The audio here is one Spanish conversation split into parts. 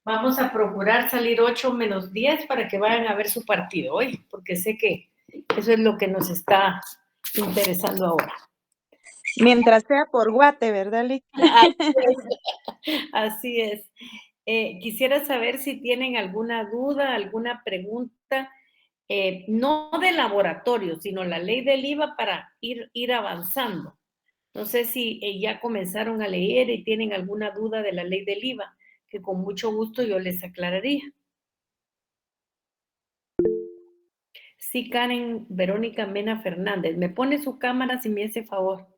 Vamos a procurar salir 8 menos 10 para que vayan a ver su partido hoy, porque sé que eso es lo que nos está interesando ahora. Mientras sea por Guate, ¿verdad, Lick? Así es. Quisiera saber si tienen alguna duda, alguna pregunta, no de laboratorio, sino la ley del IVA para ir avanzando. No sé si ya comenzaron a leer y tienen alguna duda de la ley del IVA, que con mucho gusto yo les aclararía. Sí, Karen Verónica Mena Fernández. ¿Me pone su cámara si me hace favor?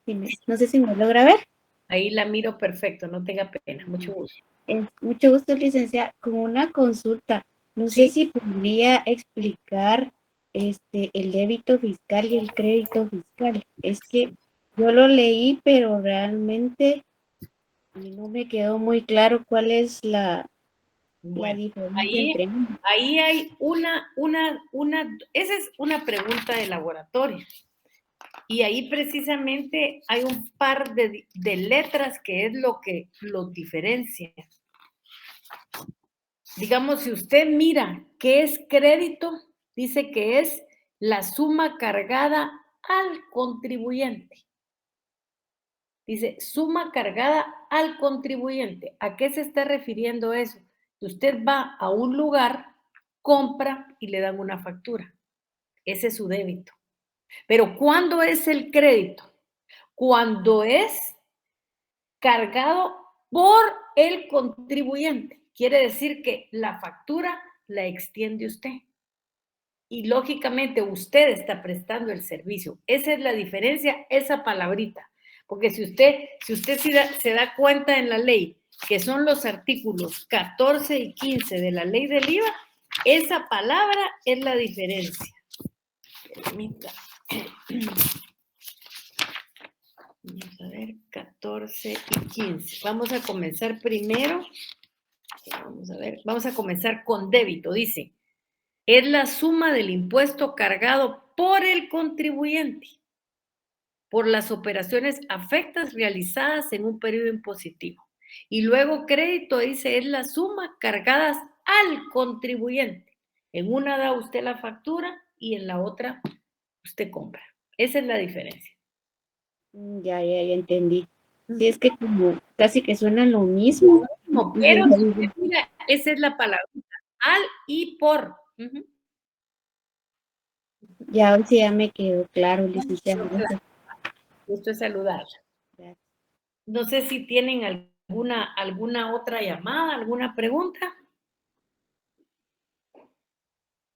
No sé si me logra ver. Ahí la miro perfecto, no tenga pena, mucho gusto. Mucho gusto, licenciada. Con una consulta, no sé si podría explicar el débito fiscal y el crédito fiscal. Es que yo lo leí, pero realmente a mí no me quedó muy claro cuál es la diferencia entre ambos. Ahí hay esa es una pregunta de laboratorio. Y ahí precisamente hay un par de letras que es lo que los diferencia. Digamos, si usted mira qué es crédito, dice que es la suma cargada al contribuyente. Dice, suma cargada al contribuyente. ¿A qué se está refiriendo eso? Usted va a un lugar, compra y le dan una factura. Ese es su débito. Pero ¿cuándo es el crédito? Cuando es cargado por el contribuyente. Quiere decir que la factura la extiende usted. Y lógicamente usted está prestando el servicio. Esa es la diferencia, esa palabrita. Porque si usted se da cuenta en la ley que son los artículos 14 y 15 de la ley del IVA, esa palabra es la diferencia. Permítame. Vamos a ver, 14 y 15. Vamos a comenzar primero. Vamos a comenzar con débito. Dice, es la suma del impuesto cargado por el contribuyente por las operaciones afectas realizadas en un periodo impositivo. Y luego crédito dice, es la suma cargadas al contribuyente. En una da usted la factura y en la otra usted compra. Esa es la diferencia. Ya entendí. Sí, es que como casi que suena lo mismo. Pero mira, esa es la palabra, al y por. Ya hoy sí ya me quedó claro, licenciada. Gusto es saludarla. No sé si tienen alguna otra llamada, alguna pregunta.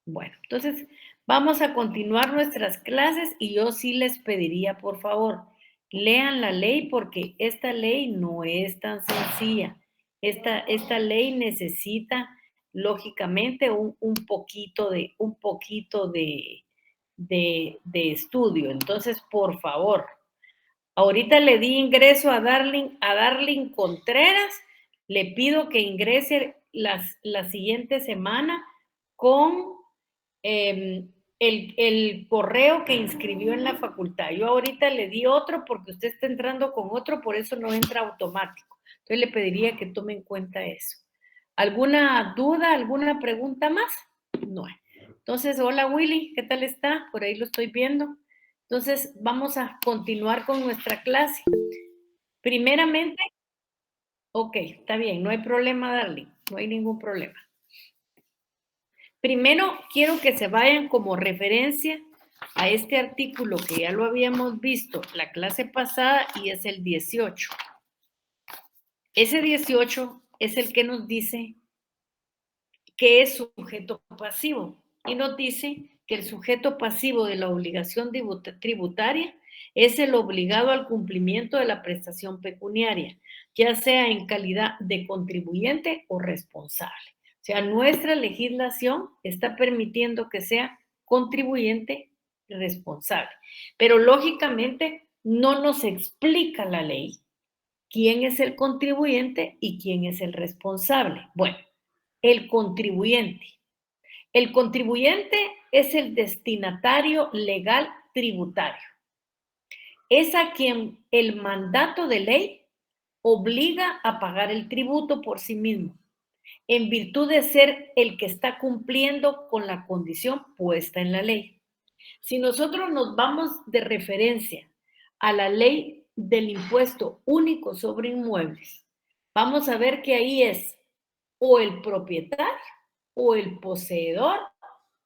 Bueno, entonces vamos a continuar nuestras clases y yo sí les pediría, por favor, lean la ley porque esta ley no es tan sencilla. Esta ley necesita, lógicamente, un poquito de estudio. Entonces, por favor, ahorita le di ingreso a Darling Contreras. Le pido que ingrese la siguiente semana con el correo que inscribió en la facultad. Yo ahorita le di otro porque usted está entrando con otro, por eso no entra automático. Entonces le pediría que tome en cuenta eso. ¿Alguna duda, alguna pregunta más? No. Entonces, hola Willy, ¿qué tal está? Por ahí lo estoy viendo. Entonces, vamos a continuar con nuestra clase. Primeramente, ok, está bien, no hay problema, Darling, no hay ningún problema. Primero, quiero que se vayan como referencia a este artículo que ya lo habíamos visto la clase pasada y es el 18. Ese 18 es el que nos dice qué es sujeto pasivo y nos dice que el sujeto pasivo de la obligación tributaria es el obligado al cumplimiento de la prestación pecuniaria, ya sea en calidad de contribuyente o responsable. O sea, nuestra legislación está permitiendo que sea contribuyente responsable, pero lógicamente no nos explica la ley quién es el contribuyente y quién es el responsable. Bueno, el contribuyente. El contribuyente es el destinatario legal tributario. es a quien el mandato de ley obliga a pagar el tributo por sí mismo, en virtud de ser el que está cumpliendo con la condición puesta en la ley. Si nosotros nos vamos de referencia a la ley del impuesto único sobre inmuebles, vamos a ver que ahí es o el propietario, o el poseedor,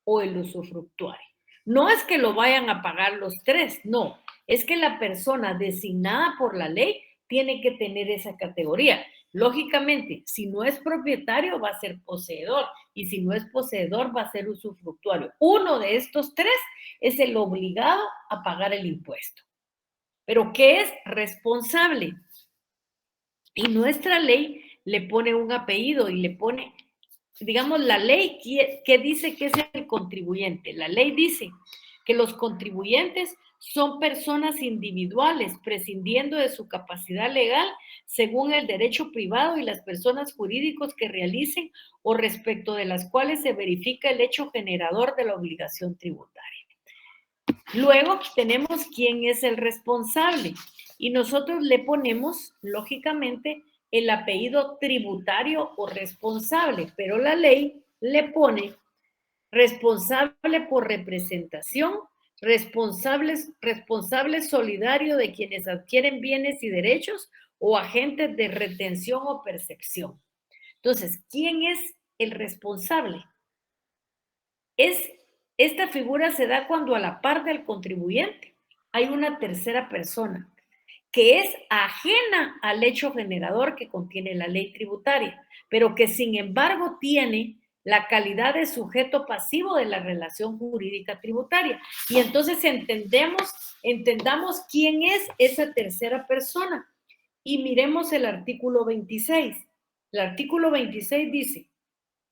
o el usufructuario. No es que lo vayan a pagar los tres, no. Es que la persona designada por la ley tiene que tener esa categoría. Lógicamente, si no es propietario, va a ser poseedor. Y si no es poseedor, va a ser usufructuario. Uno de estos tres es el obligado a pagar el impuesto. Pero ¿qué es? Responsable. Y nuestra ley le pone un apellido y le pone, digamos, la ley que dice que es el contribuyente. La ley dice que los contribuyentes son personas individuales, prescindiendo de su capacidad legal según el derecho privado y las personas jurídicas que realicen o respecto de las cuales se verifica el hecho generador de la obligación tributaria. Luego tenemos quién es el responsable y nosotros le ponemos, lógicamente, el apellido tributario o responsable, pero la ley le pone responsable por representación, responsable solidario de quienes adquieren bienes y derechos o agentes de retención o percepción. Entonces, ¿quién es el responsable? Esta figura se da cuando a la par del contribuyente hay una tercera persona que es ajena al hecho generador que contiene la ley tributaria, pero que sin embargo tiene la calidad de sujeto pasivo de la relación jurídica tributaria. Y entonces entendamos quién es esa tercera persona. Y miremos el artículo 26. El artículo 26 dice: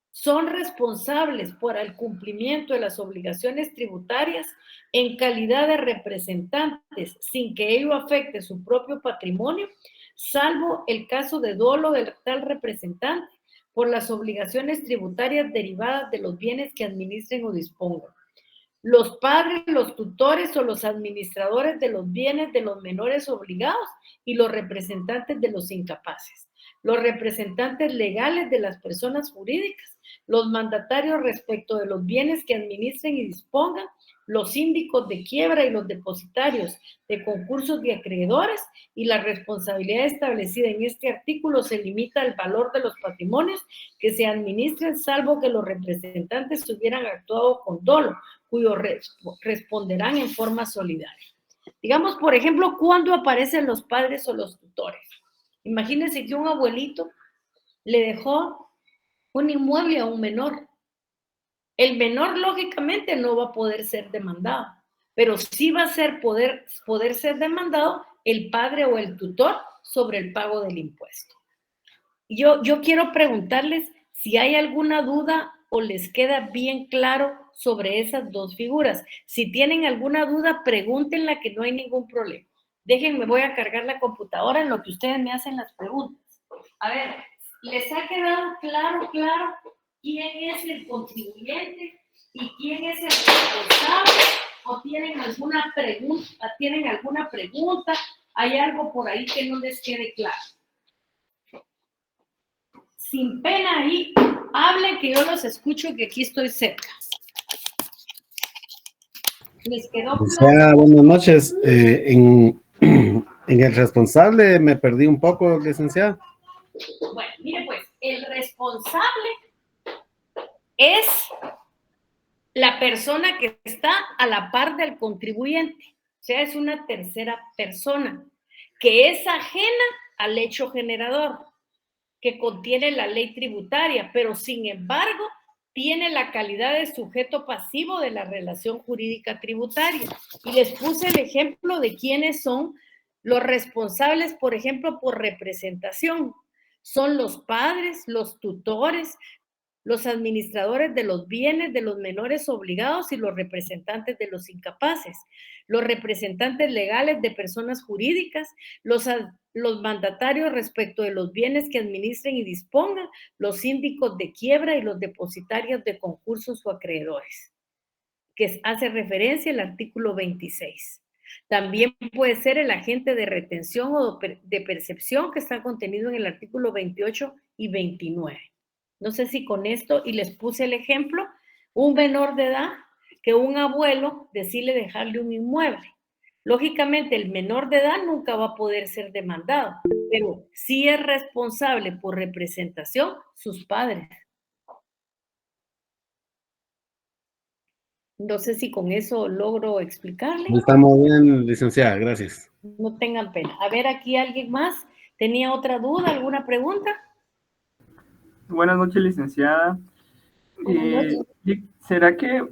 son responsables por el cumplimiento de las obligaciones tributarias en calidad de representantes, sin que ello afecte su propio patrimonio, salvo el caso de dolo del tal representante por las obligaciones tributarias derivadas de los bienes que administren o dispongan. Los padres, los tutores o los administradores de los bienes de los menores obligados y los representantes de los incapaces. Los representantes legales de las personas jurídicas, los mandatarios respecto de los bienes que administren y dispongan, los síndicos de quiebra y los depositarios de concursos de acreedores, y la responsabilidad establecida en este artículo se limita al valor de los patrimonios que se administren, salvo que los representantes hubieran actuado con dolo, cuyo responderán en forma solidaria. Digamos, por ejemplo, ¿cuándo aparecen los padres o los tutores? Imagínense que un abuelito le dejó un inmueble a un menor. El menor, lógicamente, no va a poder ser demandado, pero sí va a ser poder ser demandado el padre o el tutor sobre el pago del impuesto. Yo quiero preguntarles si hay alguna duda o les queda bien claro sobre esas dos figuras. Si tienen alguna duda, pregúntenla, que no hay ningún problema. Déjenme, voy a cargar la computadora en lo que ustedes me hacen las preguntas. A ver, ¿les ha quedado claro quién es el contribuyente y quién es el responsable? ¿O tienen alguna pregunta? ¿Hay algo por ahí que no les quede claro? Sin pena ahí, hablen, que yo los escucho, que aquí estoy cerca. ¿Les quedó claro? Buenas noches. En el responsable me perdí un poco, licenciada. Bueno, mire pues, el responsable es la persona que está a la par del contribuyente, o sea, es una tercera persona que es ajena al hecho generador que contiene la ley tributaria, pero sin embargo tiene la calidad de sujeto pasivo de la relación jurídica tributaria. Y les puse el ejemplo de quiénes son los responsables, por ejemplo, por representación. Son los padres, los tutores, los administradores de los bienes de los menores obligados y los representantes de los incapaces, los representantes legales de personas jurídicas, los mandatarios respecto de los bienes que administren y dispongan, los síndicos de quiebra y los depositarios de concursos o acreedores, que hace referencia al artículo 26. También puede ser el agente de retención o de percepción que está contenido en el artículo 28 y 29. No sé si con esto, y les puse el ejemplo, un menor de edad que un abuelo decide dejarle un inmueble. Lógicamente, el menor de edad nunca va a poder ser demandado, pero sí es responsable por representación sus padres. No sé si con eso logro explicarle. Está muy bien, licenciada, gracias. No tengan pena. A ver, aquí alguien más. ¿Tenía otra duda, alguna pregunta? Buenas noches, licenciada. Buenas noches. ¿Será que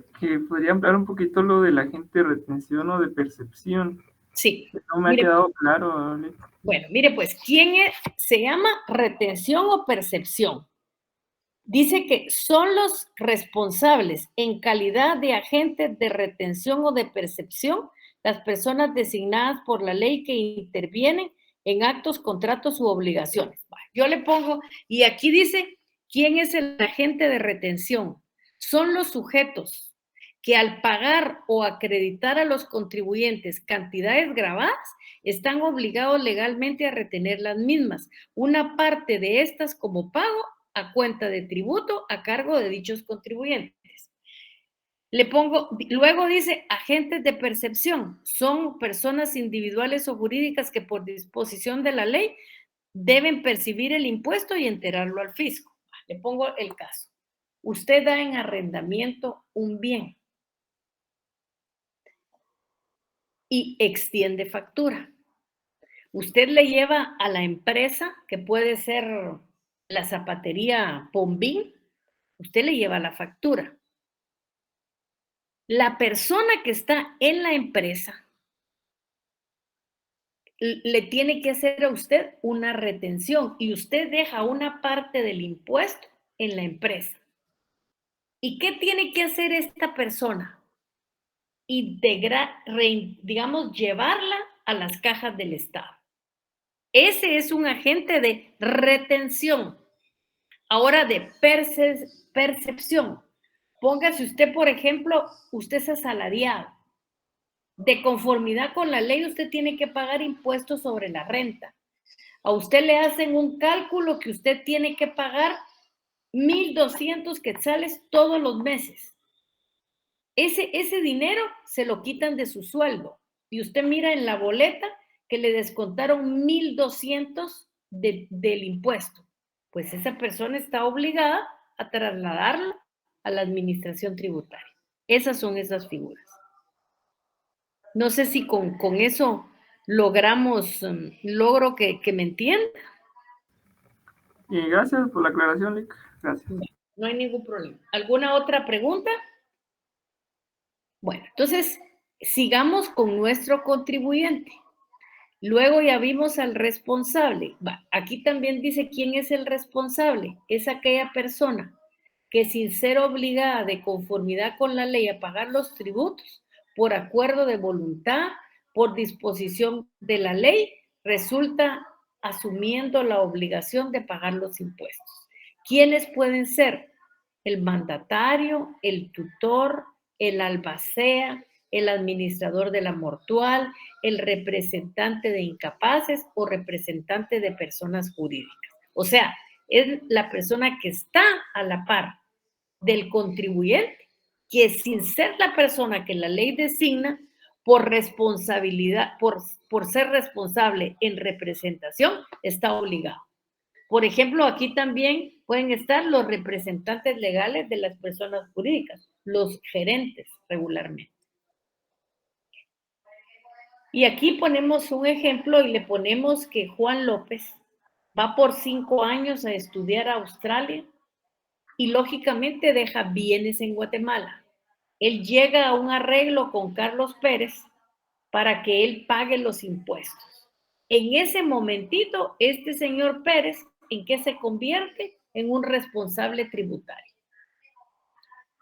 podría ampliar un poquito lo del agente de retención o de percepción? Sí. No me ha quedado claro. Bueno, mire, pues, ¿quién es? Se llama retención o percepción. Dice que son los responsables en calidad de agentes de retención o de percepción, las personas designadas por la ley que intervienen en actos, contratos u obligaciones. Yo le pongo, y aquí dice, ¿quién es el agente de retención? Son los sujetos que al pagar o acreditar a los contribuyentes cantidades grabadas, están obligados legalmente a retener las mismas, una parte de estas como pago a cuenta de tributo a cargo de dichos contribuyentes. Le pongo, luego dice, agentes de percepción, son personas individuales o jurídicas que por disposición de la ley deben percibir el impuesto y enterarlo al fisco. Le pongo el caso. Usted da en arrendamiento un bien y extiende factura. Usted le lleva a la empresa, que puede ser la zapatería Pombín, usted le lleva la factura. La persona que está en la empresa le tiene que hacer a usted una retención y usted deja una parte del impuesto en la empresa. ¿Y qué tiene que hacer esta persona? Digamos, llevarla a las cajas del Estado. Ese es un agente de retención. Ahora de percepción. Póngase usted, por ejemplo, usted es asalariado. De conformidad con la ley, usted tiene que pagar impuestos sobre la renta. A usted le hacen un cálculo que usted tiene que pagar 1,200 quetzales todos los meses. Ese dinero se lo quitan de su sueldo y usted mira en la boleta que le descontaron 1,200 del impuesto. Pues esa persona está obligada a trasladarlo a la administración tributaria. Esas son esas figuras. No sé si con eso logro que me entienda. Y gracias por la aclaración, Lic. Gracias. No hay ningún problema. ¿Alguna otra pregunta? Bueno, entonces, sigamos con nuestro contribuyente. Luego ya vimos al responsable. Aquí también dice quién es el responsable. Es aquella persona que sin ser obligada de conformidad con la ley a pagar los tributos por acuerdo de voluntad, por disposición de la ley, resulta asumiendo la obligación de pagar los impuestos. ¿Quiénes pueden ser? El mandatario, el tutor, el albacea, el administrador de la mortual, el representante de incapaces o representante de personas jurídicas. O sea, es la persona que está a la par del contribuyente, que sin ser la persona que la ley designa, por responsabilidad, por ser responsable en representación, está obligado. Por ejemplo, aquí también pueden estar los representantes legales de las personas jurídicas, los gerentes regularmente. Y aquí ponemos un ejemplo y le ponemos que Juan López va por 5 años a estudiar a Australia y lógicamente deja bienes en Guatemala. Él llega a un arreglo con Carlos Pérez para que él pague los impuestos. En ese momentito, este señor Pérez, ¿en qué se convierte? En un responsable tributario.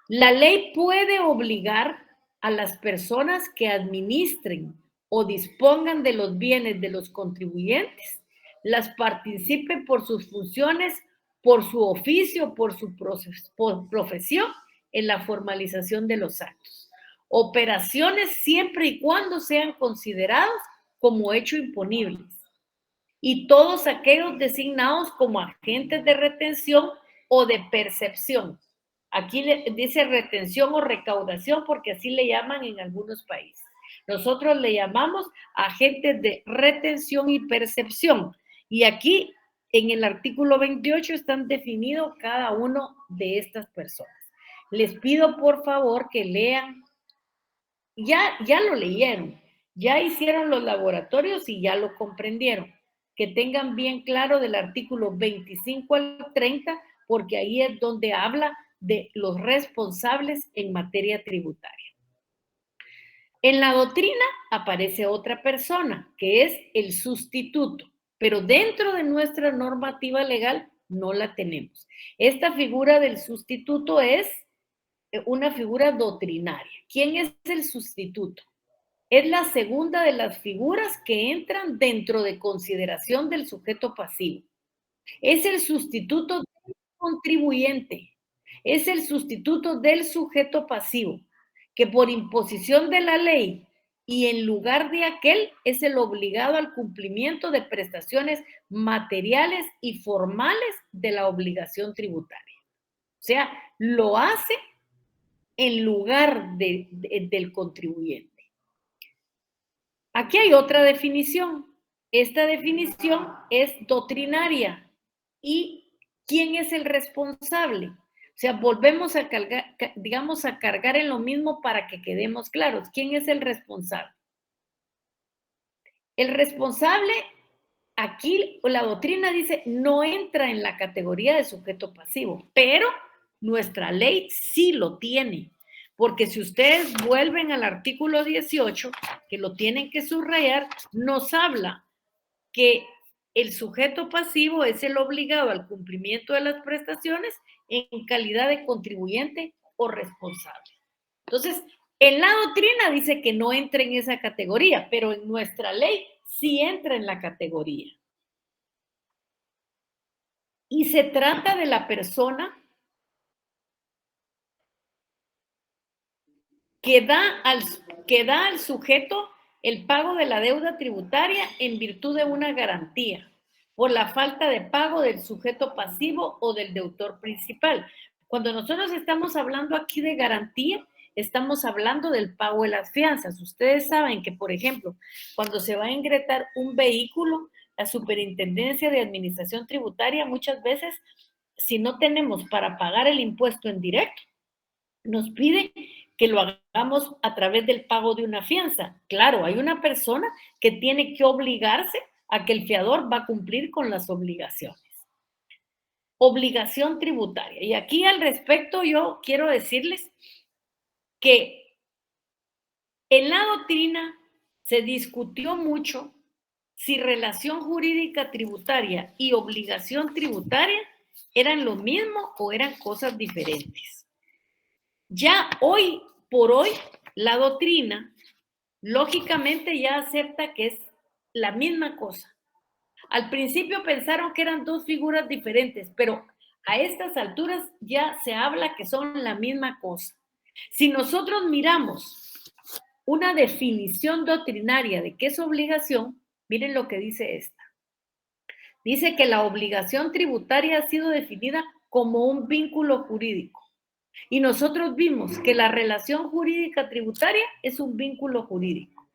La ley puede obligar a las personas que administren o dispongan de los bienes de los contribuyentes, las participen por sus funciones, por su oficio, por su profesión, en la formalización de los actos. Operaciones siempre y cuando sean considerados como hecho imponibles. Y todos aquellos designados como agentes de retención o de percepción. Aquí dice retención o recaudación porque así le llaman en algunos países. Nosotros le llamamos agentes de retención y percepción. Y aquí en el artículo 28 están definidos cada uno de estas personas. Les pido por favor que lean. Ya lo leyeron, ya hicieron los laboratorios y ya lo comprendieron. Que tengan bien claro del artículo 25 al 30, porque ahí es donde habla de los responsables en materia tributaria. En la doctrina aparece otra persona, que es el sustituto, pero dentro de nuestra normativa legal no la tenemos. Esta figura del sustituto es una figura doctrinaria. ¿Quién es el sustituto? Es la segunda de las figuras que entran dentro de consideración del sujeto pasivo. Es el sustituto del contribuyente. Es el sustituto del sujeto pasivo, que por imposición de la ley y en lugar de aquel es el obligado al cumplimiento de prestaciones materiales y formales de la obligación tributaria. O sea, lo hace en lugar del contribuyente. Aquí hay otra definición. Esta definición es doctrinaria. ¿Y quién es el responsable? O sea, volvemos a cargar, digamos, a cargar en lo mismo para que quedemos claros. ¿Quién es el responsable? El responsable, aquí la doctrina dice, no entra en la categoría de sujeto pasivo, pero nuestra ley sí lo tiene. Porque si ustedes vuelven al artículo 18, que lo tienen que subrayar, nos habla que el sujeto pasivo es el obligado al cumplimiento de las prestaciones en calidad de contribuyente o responsable. Entonces, en la doctrina dice que no entra en esa categoría, pero en nuestra ley sí entra en la categoría. Y se trata de la persona que da al sujeto el pago de la deuda tributaria en virtud de una garantía por la falta de pago del sujeto pasivo o del deudor principal. Cuando nosotros estamos hablando aquí de garantía, estamos hablando del pago de las fianzas. Ustedes saben que, por ejemplo, cuando se va a ingresar un vehículo, la Superintendencia de Administración Tributaria muchas veces, si no tenemos para pagar el impuesto en directo, nos pide que lo hagamos a través del pago de una fianza. Claro, hay una persona que tiene que obligarse a que el fiador va a cumplir con las obligaciones. Obligación tributaria. Y aquí al respecto yo quiero decirles que en la doctrina se discutió mucho si relación jurídica tributaria y obligación tributaria eran lo mismo o eran cosas diferentes. Ya hoy por hoy, la doctrina, lógicamente ya acepta que es la misma cosa. Al principio pensaron que eran dos figuras diferentes, pero a estas alturas ya se habla que son la misma cosa. Si nosotros miramos una definición doctrinaria de qué es obligación, miren lo que dice esta. Dice que la obligación tributaria ha sido definida como un vínculo jurídico. Y nosotros vimos que la relación jurídica tributaria es un vínculo jurídico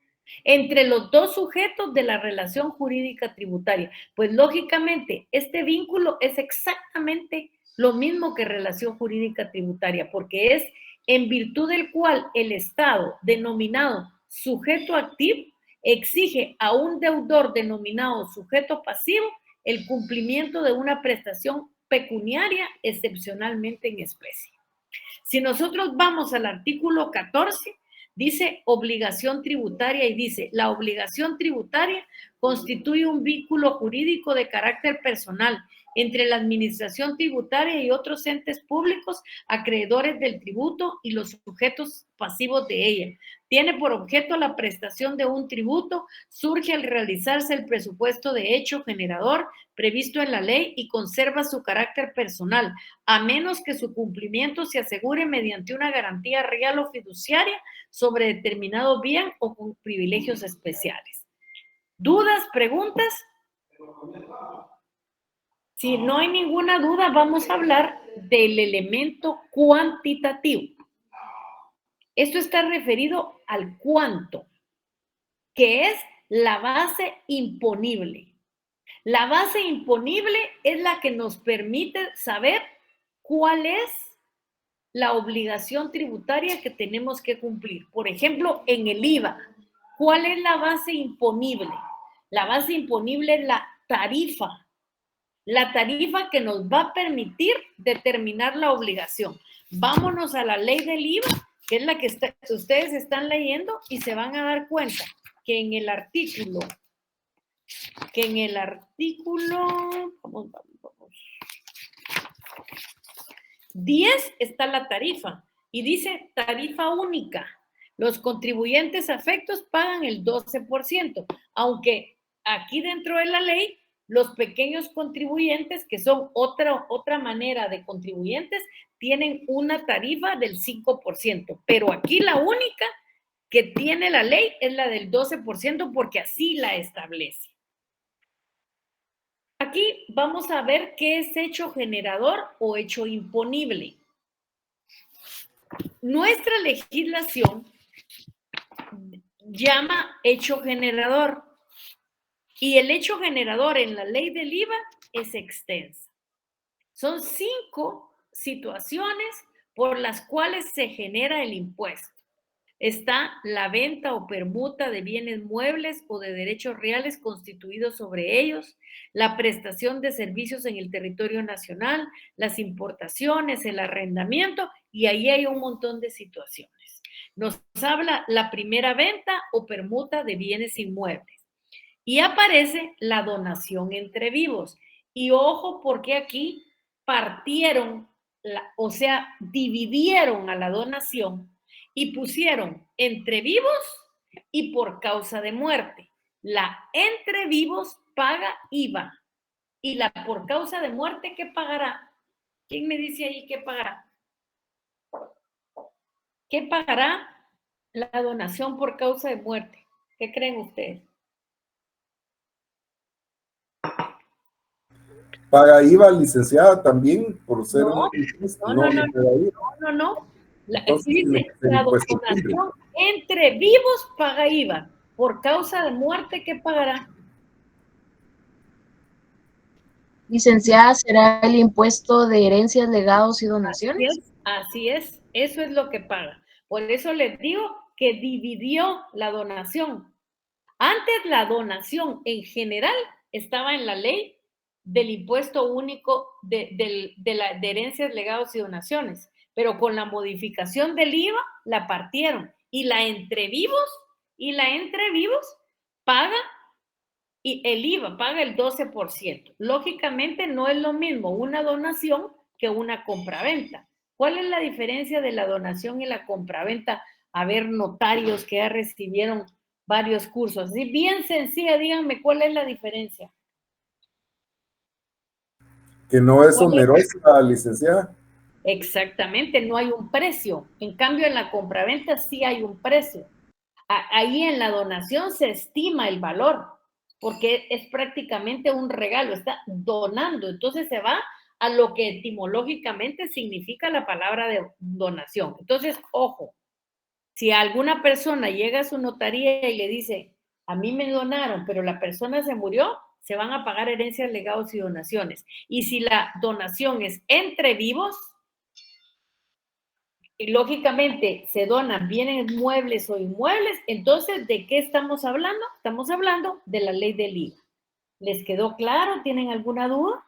entre los dos sujetos de la relación jurídica tributaria. Pues lógicamente, este vínculo es exactamente lo mismo que relación jurídica tributaria, porque es en virtud del cual el Estado, denominado sujeto activo, exige a un deudor denominado sujeto pasivo el cumplimiento de una prestación pecuniaria excepcionalmente en especie. Si nosotros vamos al artículo 14, dice obligación tributaria y dice, la obligación tributaria constituye un vínculo jurídico de carácter personal entre la administración tributaria y otros entes públicos acreedores del tributo y los sujetos pasivos de ella. tiene por objeto la prestación de un tributo, surge al realizarse el presupuesto de hecho generador previsto en la ley y conserva su carácter personal, a menos que su cumplimiento se asegure mediante una garantía real o fiduciaria sobre determinado bien o con privilegios especiales. ¿Dudas, preguntas? Si no hay ninguna duda, vamos a hablar del elemento cuantitativo. Esto está referido al cuánto, que es la base imponible. La base imponible es la que nos permite saber cuál es la obligación tributaria que tenemos que cumplir. Por ejemplo, en el IVA, ¿cuál es la base imponible? La base imponible es la tarifa que nos va a permitir determinar la obligación. Vámonos a la ley del IVA, que es la que ustedes están leyendo y se van a dar cuenta que en el artículo, vamos, 10 está la tarifa y dice tarifa única. Los contribuyentes afectos pagan el 12%, aunque aquí dentro de la ley los pequeños contribuyentes, que son otra manera de contribuyentes, tienen una tarifa del 5%, pero aquí la única que tiene la ley es la del 12% porque así la establece. Aquí vamos a ver qué es hecho generador o hecho imponible. Nuestra legislación llama hecho generador y el hecho generador en la ley del IVA es extensa. Son 5 situaciones por las cuales se genera el impuesto. Está la venta o permuta de bienes muebles o de derechos reales constituidos sobre ellos, la prestación de servicios en el territorio nacional, las importaciones, el arrendamiento, y ahí hay un montón de situaciones. Nos habla la primera venta o permuta de bienes inmuebles. Y aparece la donación entre vivos. Y ojo, porque aquí partieron, o sea, dividieron a la donación y pusieron entre vivos y por causa de muerte. La entre vivos paga IVA y la por causa de muerte, ¿qué pagará? ¿Quién me dice ahí qué pagará? ¿Qué pagará la donación por causa de muerte? ¿Qué creen ustedes? ¿Paga IVA, licenciada, también por ser No, no. Dice, la donación entre vivos paga IVA. Por causa de muerte, ¿qué pagará? Licenciada, ¿será el impuesto de herencias, legados y donaciones? Así es, eso es lo que paga. Por eso les digo que dividió la donación. Antes la donación en general estaba en la ley del impuesto único de herencias, legados y donaciones, pero con la modificación del IVA la partieron y la entre vivos paga, y el IVA paga el 12%. Lógicamente no es lo mismo una donación que una compraventa. ¿Cuál es la diferencia de la donación y la compraventa? A ver, notarios que ya recibieron varios cursos. Así bien sencilla, díganme cuál es la diferencia. Que no es onerosa, licenciada. Exactamente, no hay un precio. En cambio, en la compraventa sí hay un precio. Ahí en la donación se estima el valor, porque es prácticamente un regalo, está donando. Entonces se va a lo que etimológicamente significa la palabra de donación. Entonces, ojo, si alguna persona llega a su notaría y le dice, a mí me donaron, pero la persona se murió, se van a pagar herencias, legados y donaciones. Y si la donación es entre vivos, y lógicamente se donan bienes muebles o inmuebles, entonces, ¿de qué estamos hablando? Estamos hablando de la ley del IVA. ¿Les quedó claro? ¿Tienen alguna duda?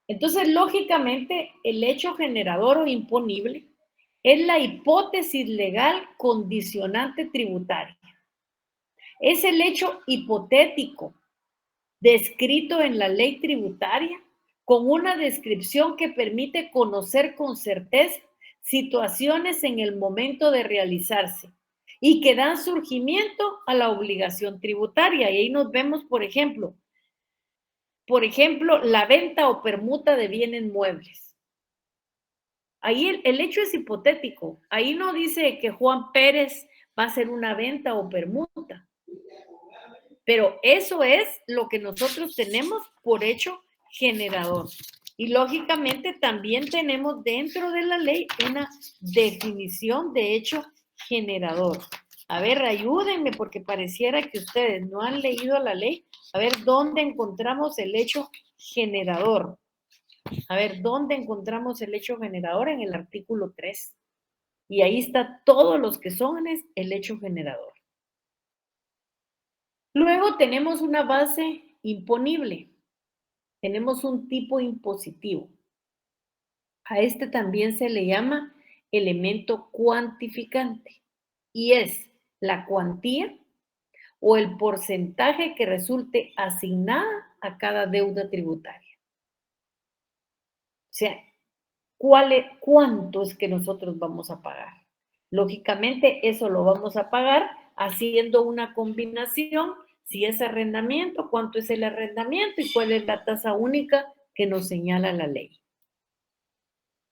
Entonces, lógicamente, el hecho generador o imponible es la hipótesis legal condicionante tributaria. Es el hecho hipotético descrito en la ley tributaria con una descripción que permite conocer con certeza situaciones en el momento de realizarse y que dan surgimiento a la obligación tributaria. Y ahí nos vemos, por ejemplo, la venta o permuta de bienes muebles. Ahí el hecho es hipotético. Ahí no dice que Juan Pérez va a hacer una venta o permuta. Pero eso es lo que nosotros tenemos por hecho generador. Y lógicamente también tenemos dentro de la ley una definición de hecho generador. A ver, ayúdenme porque pareciera que ustedes no han leído la ley. A ver, ¿dónde encontramos el hecho generador? A ver, ¿dónde encontramos el hecho generador? En el artículo 3. Y ahí está todos los que son el hecho generador. Luego tenemos una base imponible. Tenemos un tipo impositivo. A este también se le llama elemento cuantificante y es la cuantía o el porcentaje que resulte asignada a cada deuda tributaria. O sea, ¿cuánto es que nosotros vamos a pagar? Lógicamente, eso lo vamos a pagar haciendo una combinación. Si es arrendamiento, cuánto es el arrendamiento y cuál es la tasa única que nos señala la ley.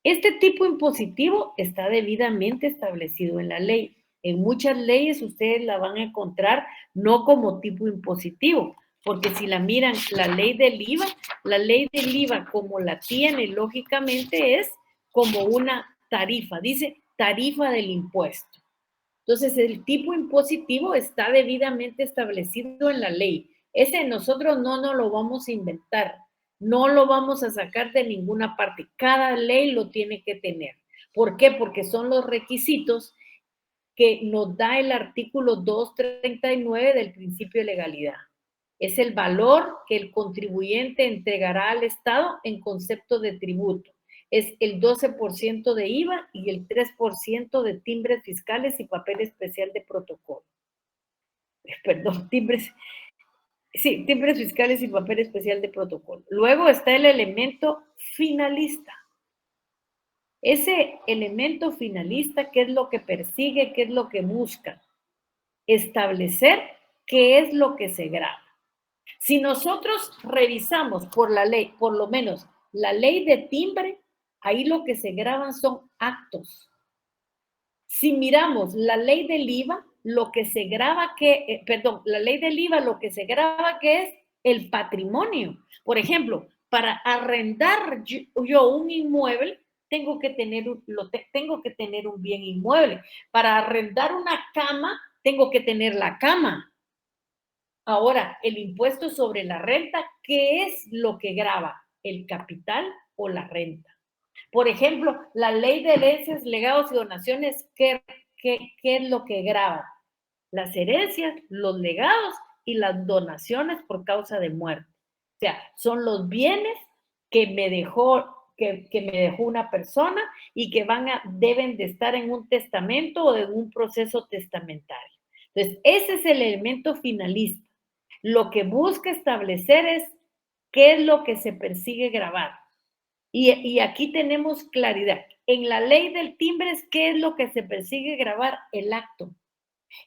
Este tipo impositivo está debidamente establecido en la ley. En muchas leyes ustedes la van a encontrar no como tipo impositivo, porque si la miran, la ley del IVA como la tiene lógicamente es como una tarifa, dice tarifa del impuesto. Entonces, el tipo impositivo está debidamente establecido en la ley. Ese nosotros no nos lo vamos a inventar, no lo vamos a sacar de ninguna parte. Cada ley lo tiene que tener. ¿Por qué? Porque son los requisitos que nos da el artículo 239 del principio de legalidad. Es el valor que el contribuyente entregará al Estado en concepto de tributo. Es el 12% de IVA y el 3% de timbres fiscales y papel especial de protocolo. Perdón, timbres fiscales y papel especial de protocolo. Luego está el elemento finalista. Ese elemento finalista, ¿qué es lo que persigue? ¿Qué es lo que busca? Establecer qué es lo que se grava. Si nosotros revisamos por la ley, por lo menos la ley de timbre, ahí lo que se graban son actos. Si miramos la ley del IVA, lo que se graba la ley del IVA lo que se graba que es el patrimonio. Por ejemplo, para arrendar yo un inmueble, tengo que tener un bien inmueble. Para arrendar una cama, tengo que tener la cama. Ahora, el impuesto sobre la renta, ¿qué es lo que grava? ¿El capital o la renta? Por ejemplo, la ley de herencias, legados y donaciones, ¿qué es lo que grava? Las herencias, los legados y las donaciones por causa de muerte. O sea, son los bienes que me dejó una persona y que deben de estar en un testamento o en un proceso testamentario. Entonces, ese es el elemento finalista. Lo que busca establecer es qué es lo que se persigue grabar. Y aquí tenemos claridad. En la ley del timbre, ¿qué es lo que se persigue grabar? El acto.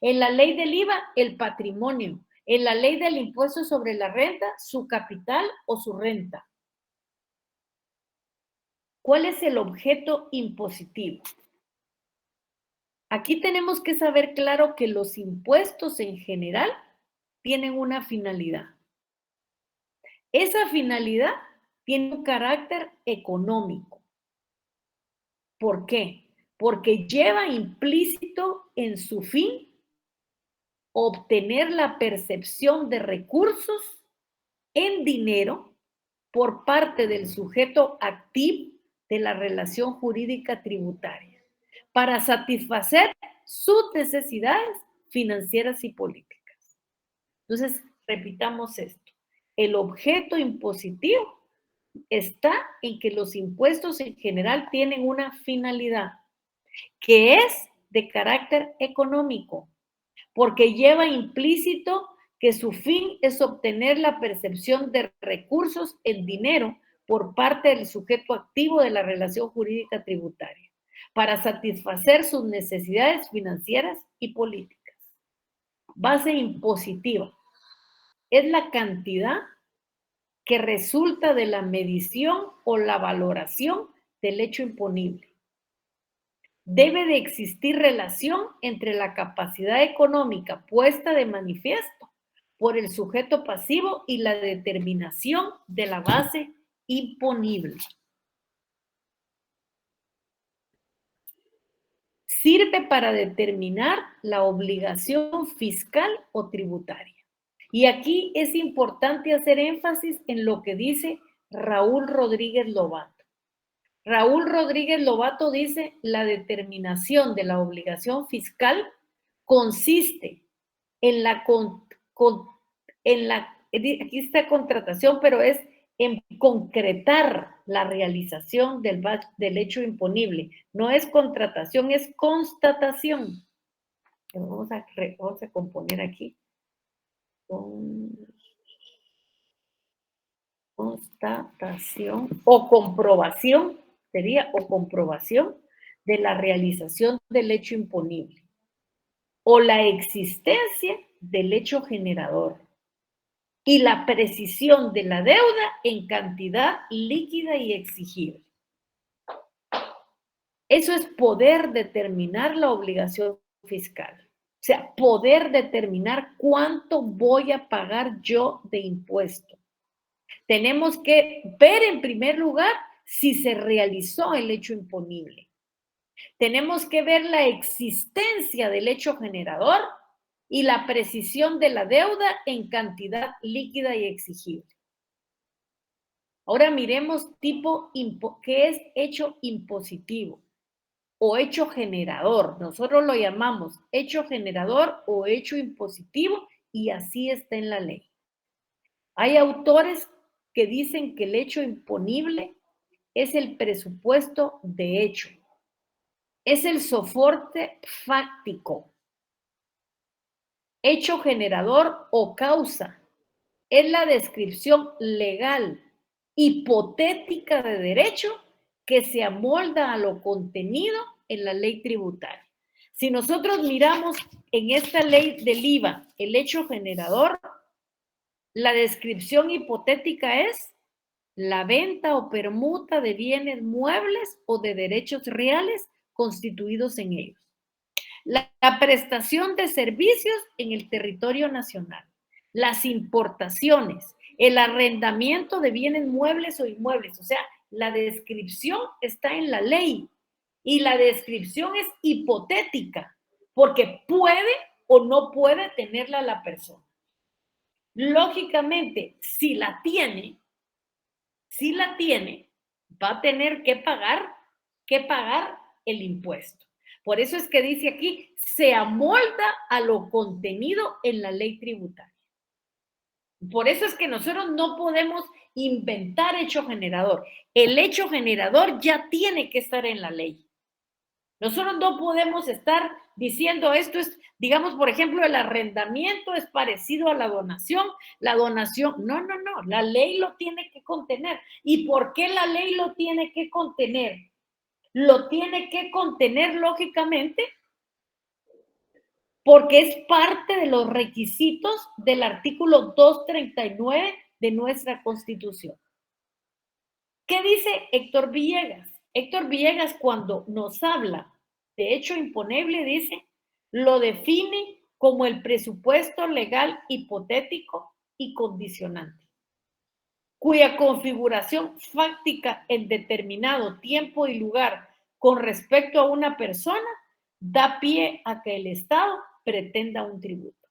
En la ley del IVA, el patrimonio. En la ley del impuesto sobre la renta, su capital o su renta. ¿Cuál es el objeto impositivo? Aquí tenemos que saber claro que los impuestos en general tienen una finalidad. Esa finalidad tiene un carácter económico. ¿Por qué? Porque lleva implícito en su fin obtener la percepción de recursos en dinero por parte del sujeto activo de la relación jurídica tributaria para satisfacer sus necesidades financieras y políticas. Entonces, repitamos esto. El objeto impositivo está en que los impuestos en general tienen una finalidad que es de carácter económico, porque lleva implícito que su fin es obtener la percepción de recursos en dinero por parte del sujeto activo de la relación jurídica tributaria, para satisfacer sus necesidades financieras y políticas. Base impositiva es la cantidad que resulta de la medición o la valoración del hecho imponible. Debe de existir relación entre la capacidad económica puesta de manifiesto por el sujeto pasivo y la determinación de la base imponible. Sirve para determinar la obligación fiscal o tributaria. Y aquí es importante hacer énfasis en lo que dice Raúl Rodríguez Lobato. Raúl Rodríguez Lobato dice: la determinación de la obligación fiscal consiste en aquí está contratación, pero es en concretar la realización del hecho imponible. No es contratación, es constatación. Vamos a componer aquí. Constatación o comprobación, sería o comprobación de la realización del hecho imponible o la existencia del hecho generador y la precisión de la deuda en cantidad líquida y exigible. Eso es poder determinar la obligación fiscal. O sea, poder determinar cuánto voy a pagar yo de impuesto. Tenemos que ver en primer lugar si se realizó el hecho imponible. Tenemos que ver la existencia del hecho generador y la precisión de la deuda en cantidad líquida y exigible. Ahora miremos qué es hecho impositivo o hecho generador. Nosotros lo llamamos hecho generador o hecho impositivo y así está en la ley. Hay autores que dicen que el hecho imponible es el presupuesto de hecho, es el soporte fáctico. Hecho generador o causa es la descripción legal, hipotética de derecho que se amolda a lo contenido en la ley tributaria. Si nosotros miramos en esta ley del IVA el hecho generador, la descripción hipotética es la venta o permuta de bienes muebles o de derechos reales constituidos en ellos. La prestación de servicios en el territorio nacional, las importaciones, el arrendamiento de bienes muebles o inmuebles. O sea, la descripción está en la ley y la descripción es hipotética porque puede o no puede tenerla la persona. Lógicamente, si la tiene, va a tener que pagar el impuesto. Por eso es que dice aquí, se amolda a lo contenido en la ley tributaria. Por eso es que nosotros no podemos inventar hecho generador. El hecho generador ya tiene que estar en la ley. Nosotros no podemos estar diciendo esto es, digamos, por ejemplo, el arrendamiento es parecido a la donación. La donación, no, la ley lo tiene que contener. ¿Y por qué la ley lo tiene que contener? Lo tiene que contener, lógicamente, porque es parte de los requisitos del artículo 239 de nuestra Constitución. ¿Qué dice Héctor Villegas? Héctor Villegas, cuando nos habla de hecho imponible, dice, lo define como el presupuesto legal hipotético y condicionante, cuya configuración fáctica en determinado tiempo y lugar con respecto a una persona da pie a que el Estado pretenda un tributo.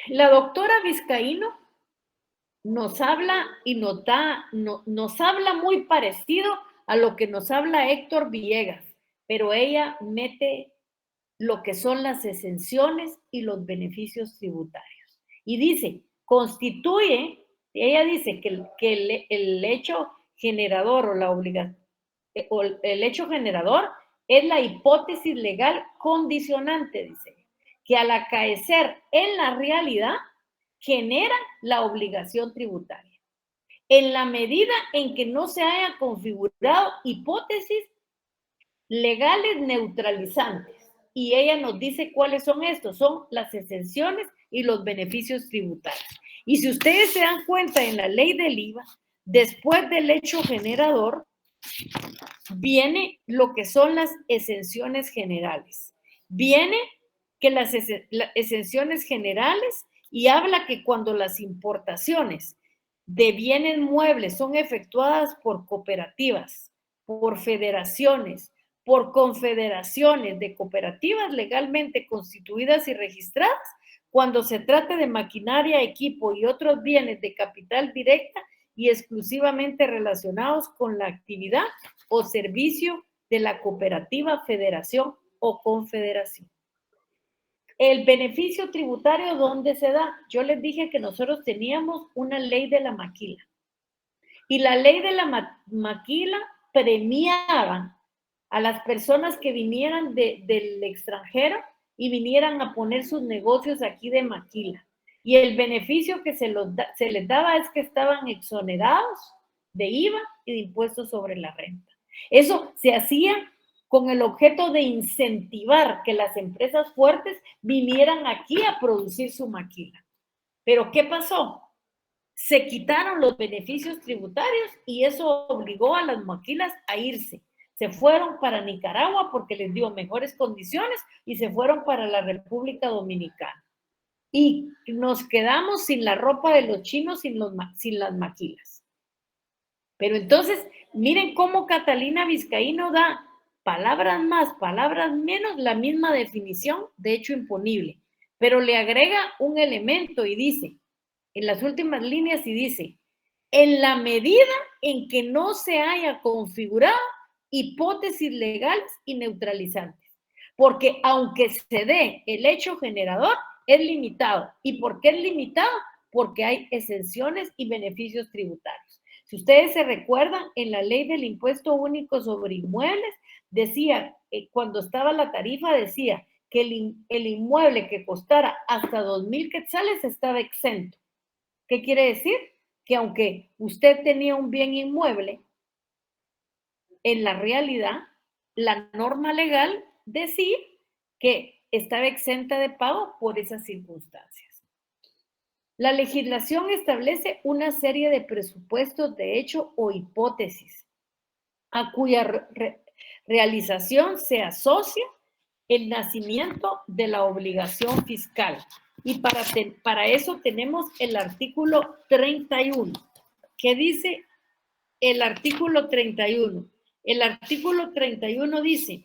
La doctora Vizcaíno nos habla y nos habla muy parecido a lo que nos habla Héctor Villegas, pero ella mete lo que son las exenciones y los beneficios tributarios. Y dice, ella dice que el hecho generador o la obligación, o el hecho generador es la hipótesis legal condicionante, dice, que al acaecer en la realidad genera la obligación tributaria. en la medida en que no se haya configurado hipótesis legales neutralizantes. Y ella nos dice cuáles son estos, son las exenciones y los beneficios tributarios. Y si ustedes se dan cuenta en la ley del IVA, después del hecho generador, viene lo que son las exenciones generales. Viene que las exenciones generales y habla que cuando las importaciones de bienes muebles son efectuadas por cooperativas, por federaciones, por confederaciones de cooperativas legalmente constituidas y registradas, cuando se trata de maquinaria, equipo y otros bienes de capital directa y exclusivamente relacionados con la actividad o servicio de la cooperativa, federación o confederación. El beneficio tributario, ¿dónde se da? Yo les dije que nosotros teníamos una ley de la maquila. Y la ley de la maquila premiaba a las personas que vinieran del extranjero y vinieran a poner sus negocios aquí de maquila. Y el beneficio que se les daba es que estaban exonerados de IVA y de impuestos sobre la renta. Eso se hacía con el objeto de incentivar que las empresas fuertes vinieran aquí a producir su maquila. Pero ¿qué pasó? Se quitaron los beneficios tributarios y eso obligó a las maquilas a irse. Se fueron para Nicaragua porque les dio mejores condiciones y se fueron para la República Dominicana. Y nos quedamos sin la ropa de los chinos, sin las maquilas. Pero entonces, miren cómo Catalina Vizcaíno da palabras más, palabras menos, la misma definición de hecho imponible, pero le agrega un elemento y dice, en las últimas líneas y dice, en la medida en que no se haya configurado hipótesis legales y neutralizantes, porque aunque se dé el hecho generador, es limitado. ¿Y por qué es limitado? Porque hay exenciones y beneficios tributarios. Si ustedes se recuerdan, en la ley del impuesto único sobre inmuebles, decía, cuando estaba la tarifa, decía que el inmueble que costara hasta 2,000 quetzales estaba exento. ¿Qué quiere decir? Que aunque usted tenía un bien inmueble, en la realidad, la norma legal decía que estaba exenta de pago por esas circunstancias. La legislación establece una serie de presupuestos de hecho o hipótesis a cuya realización se asocia el nacimiento de la obligación fiscal. Y para eso tenemos el artículo 31. ¿Qué dice el artículo 31? El artículo 31 dice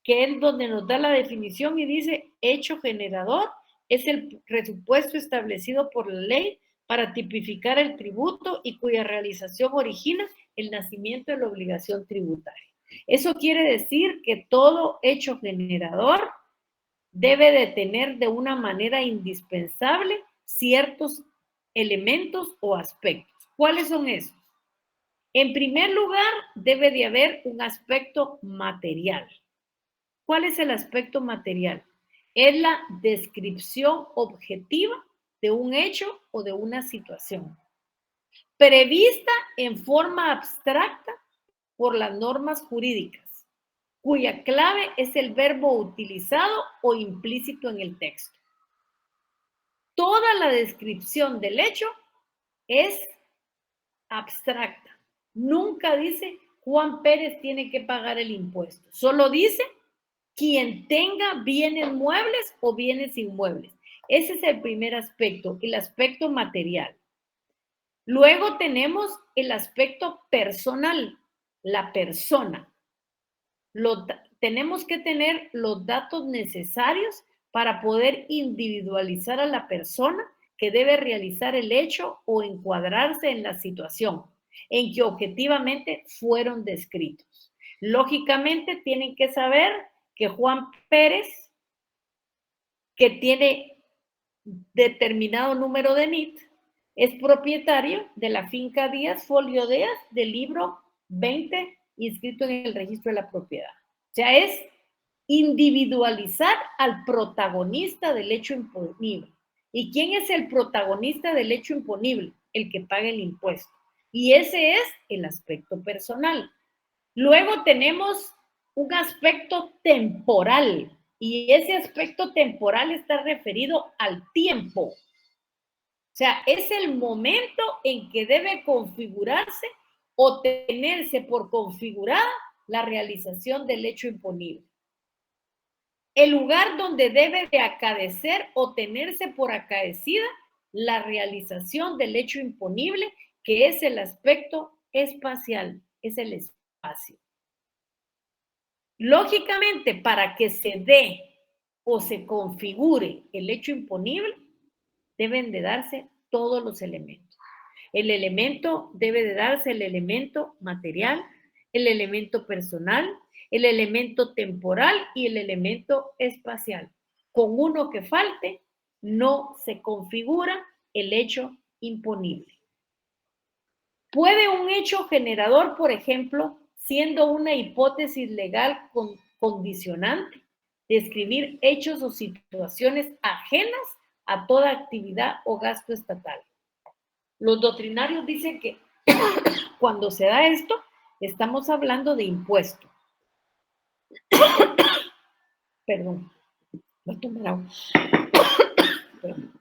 que es donde nos da la definición y dice, hecho generador es el presupuesto establecido por la ley para tipificar el tributo y cuya realización origina el nacimiento de la obligación tributaria. Eso quiere decir que todo hecho generador debe de tener de una manera indispensable ciertos elementos o aspectos. ¿Cuáles son esos? En primer lugar, debe de haber un aspecto material. ¿Cuál es el aspecto material? Es la descripción objetiva de un hecho o de una situación, prevista en forma abstracta por las normas jurídicas, cuya clave es el verbo utilizado o implícito en el texto. Toda la descripción del hecho es abstracta. Nunca dice Juan Pérez tiene que pagar el impuesto. Solo dice quien tenga bienes muebles o bienes inmuebles. Ese es el primer aspecto, el aspecto material. Luego tenemos el aspecto personal, la persona. Tenemos que tener los datos necesarios para poder individualizar a la persona que debe realizar el hecho o encuadrarse en la situación en que objetivamente fueron descritos. Lógicamente tienen que saber que Juan Pérez, que tiene determinado número de NIT, es propietario de la finca Díaz, folio Díaz, del libro 20, inscrito en el registro de la propiedad. O sea, es individualizar al protagonista del hecho imponible. ¿Y quién es el protagonista del hecho imponible? El que paga el impuesto. Y ese es el aspecto personal. Luego tenemos un aspecto temporal, y ese aspecto temporal está referido al tiempo. O sea, es el momento en que debe configurarse o tenerse por configurada la realización del hecho imponible. El lugar donde debe de acaecer o tenerse por acaecida la realización del hecho imponible, que es el aspecto espacial, es el espacio. Lógicamente, para que se dé o se configure el hecho imponible, deben de darse todos los elementos. El elemento debe de darse el elemento material, el elemento personal, el elemento temporal y el elemento espacial. Con uno que falte, no se configura el hecho imponible. ¿Puede un hecho generador, por ejemplo, siendo una hipótesis legal condicionante, describir hechos o situaciones ajenas a toda actividad o gasto estatal? Los doctrinarios dicen que cuando se da esto, estamos hablando de impuesto. Perdón, voy a tomar agua. Perdón.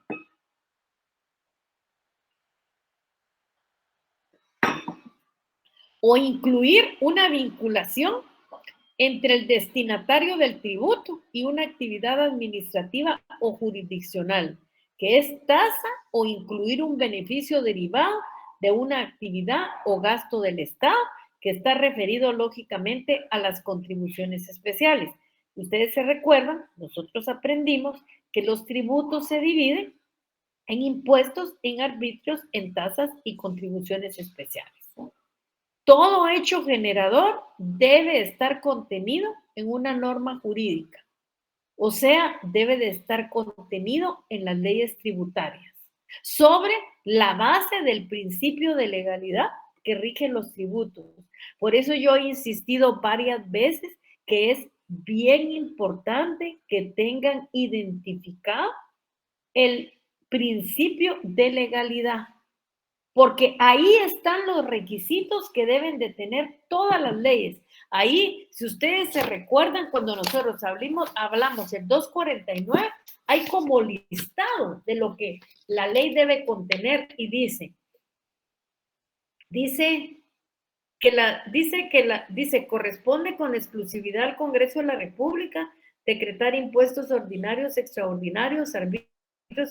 O incluir una vinculación entre el destinatario del tributo y una actividad administrativa o jurisdiccional, que es tasa, o incluir un beneficio derivado de una actividad o gasto del Estado, que está referido lógicamente a las contribuciones especiales. Ustedes se recuerdan, nosotros aprendimos que los tributos se dividen en impuestos, en arbitrios, en tasas y contribuciones especiales. Todo hecho generador debe estar contenido en una norma jurídica, o sea, debe de estar contenido en las leyes tributarias, sobre la base del principio de legalidad que rige los tributos. Por eso yo he insistido varias veces que es bien importante que tengan identificado el principio de legalidad, porque ahí están los requisitos que deben de tener todas las leyes. Ahí, si ustedes se recuerdan, cuando nosotros hablamos del 249, hay como listado de lo que la ley debe contener, y dice corresponde con exclusividad al Congreso de la República decretar impuestos ordinarios, extraordinarios, arbitrios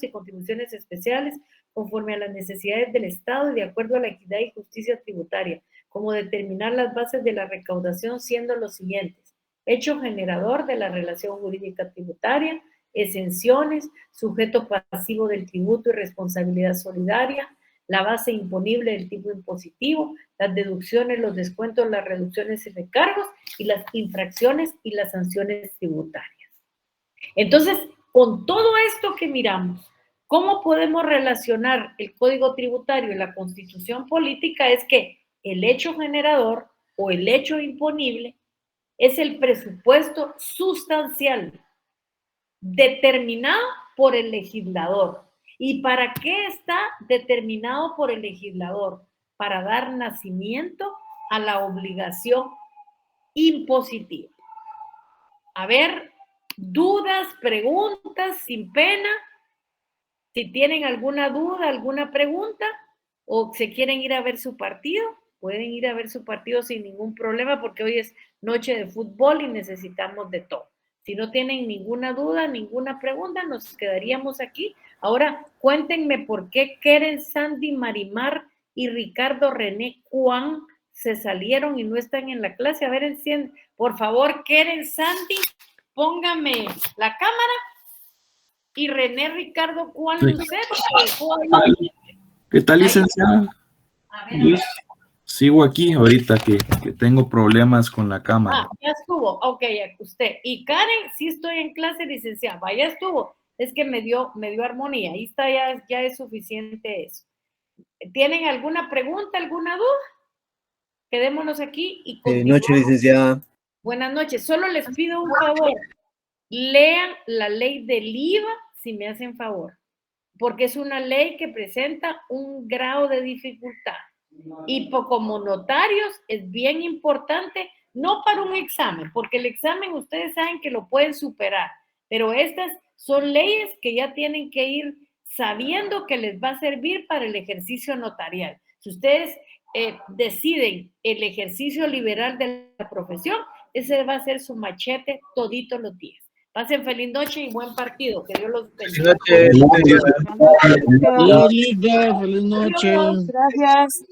y contribuciones especiales conforme a las necesidades del Estado y de acuerdo a la equidad y justicia tributaria, como determinar las bases de la recaudación siendo los siguientes: hecho generador de la relación jurídica tributaria, exenciones, sujeto pasivo del tributo y responsabilidad solidaria, la base imponible del tipo impositivo, las deducciones, los descuentos, las reducciones y recargos, y las infracciones y las sanciones tributarias. Entonces, con todo esto que miramos, ¿cómo podemos relacionar el Código Tributario y la Constitución Política? Es que el hecho generador o el hecho imponible es el presupuesto sustancial determinado por el legislador. ¿Y para qué está determinado por el legislador? Para dar nacimiento a la obligación impositiva. A ver, dudas, preguntas, sin pena. Si tienen alguna duda, alguna pregunta, o se quieren ir a ver su partido, pueden ir a ver su partido sin ningún problema, porque hoy es noche de fútbol y necesitamos de todo. Si no tienen ninguna duda, ninguna pregunta, nos quedaríamos aquí. Ahora, cuéntenme por qué Keren, Sandy, Marimar y Ricardo René Juan se salieron y no están en la clase. A ver, por favor, Keren, Sandy, póngame la cámara. Y René Ricardo Juan Lucero. ¿Qué tal, licenciada? Sigo aquí ahorita que tengo problemas con la cámara. Ah, ya estuvo. Ok, usted. Y Karen, sí estoy en clase, licenciada. Ya estuvo. Es que me dio armonía. Ahí está, ya es suficiente eso. ¿Tienen alguna pregunta, alguna duda? Quedémonos aquí y continuamos. Noche, licenciada. Buenas noches. Solo les pido un favor. Lean la ley del IVA, si me hacen favor, porque es una ley que presenta un grado de dificultad. Y como notarios es bien importante, no para un examen, porque el examen ustedes saben que lo pueden superar, pero estas son leyes que ya tienen que ir sabiendo que les va a servir para el ejercicio notarial. Si ustedes deciden el ejercicio liberal de la profesión, ese va a ser su machete toditos los días. Pasen feliz noche y buen partido. Que Dios los bendiga. Feliz noche. Gracias.